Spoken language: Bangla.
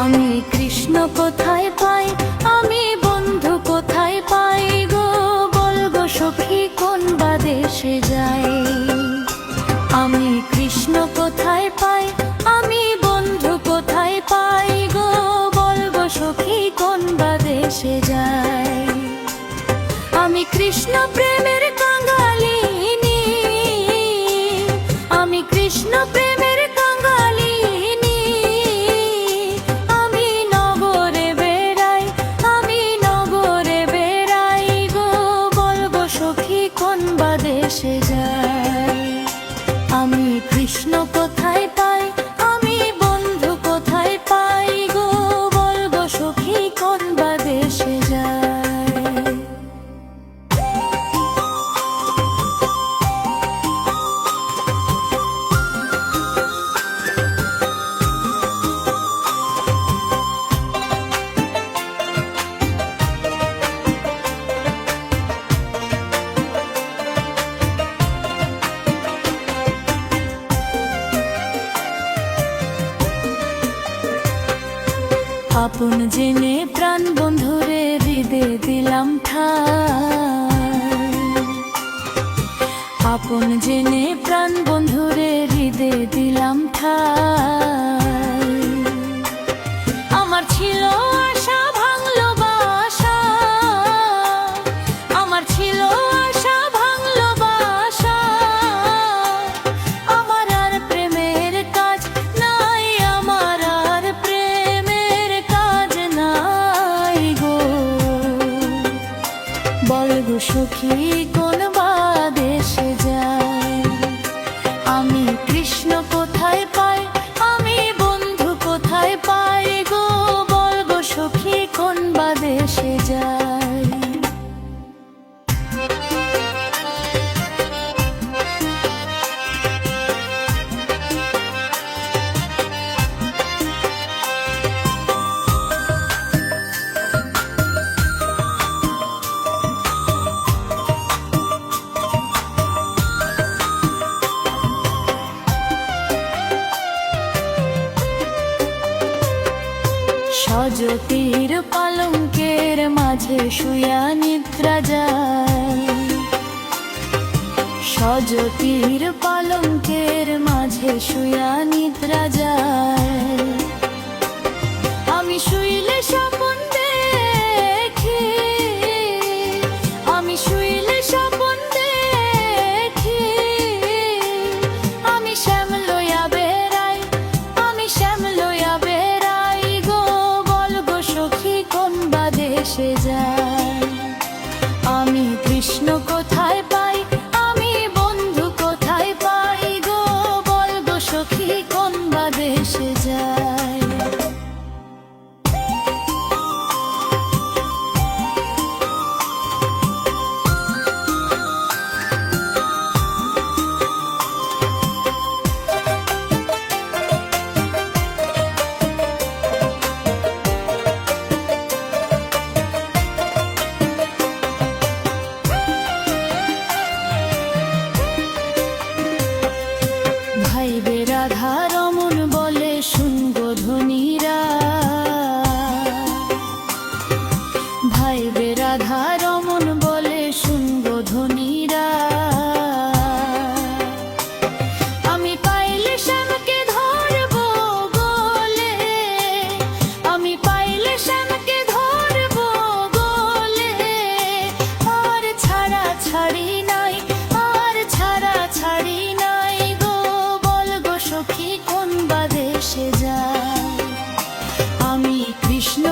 আমি কৃষ্ণ কোথায় পাই, আমি বন্ধু কোথায় পাই গো, বলবো সখী কোন বা দেশে যাই। আমি কৃষ্ণ কোথায় পাই, আমি বন্ধু কোথায় পাই গো, বলবো সখী কোন বা দেশে যাই। আমি কৃষ্ণ প্রেমের কাঙালিনী, আমি কৃষ্ণ প্রেমের কাঙালিনী, আমি নগরে বেড়াই, আমি নগরে বেড়াই গো, বলবো সখী কোন বা দেশে যাই। আমি কৃষ্ণ কোথায় পাই, আমি বন্ধু কোথায় পাই গো, বলবো সখী কোন বা দেশে যাই। আপন জেনে প্রাণ বন্ধুরে হৃদে দিলাম ঠাই, আপন জেনে প্রাণ বন্ধুরে হৃদে দিলাম ঠাই। আমার ছিল আশা ভাঙলো বাসা, আমার ছিল আশা ভাঙলো বাসা, আমার আর প্রেমের কাজ নাই, আমার আর প্রেমের কাজ নাই গো, বলগো সখী কোন বা দেশে যাই। আমি কৃষ্ণ কোথায় পাই, আমি বন্ধু কোথায় পাই গো, বলগো সখী কোন বা দেশে যাই। সজতির পালঙ্কের মাঝে শুয়া নিদ্রা যায়, সজতির পালঙ্কের মাঝে শুয়া নিদ্রা যায়। আমি শুইলে স্বপন দেখি, আমি শুইলে স্বপন দেখি, আমি শ্যাম লইয়া বেড়াই, আমি শ্যাম লইয়া বেড়াই গো, বলগো সখী কোন বা দেশে যাই। আমি কৃষ্ণ কোথায় পাই, আমি বন্ধু কোথায় পাই গো, বলগো সখী কোন বা দেশে যাই। ভাইবে রাধা রমন বলে শুনগো ধনীরা, ভাইবে রাধা রমন বলে শুনগো ধনীরা। আমি পাইলে শ্যামকে ধরবো গোলে, আমি পাইলে শ্যামকে ধরবো গোলে, আর ছাড়া ছাড়ি নাই, আর ছাড়া ছাড়ি নাই গো, বলগো সখী কোন বা দেশে যাই। আমি কৃষ্ণ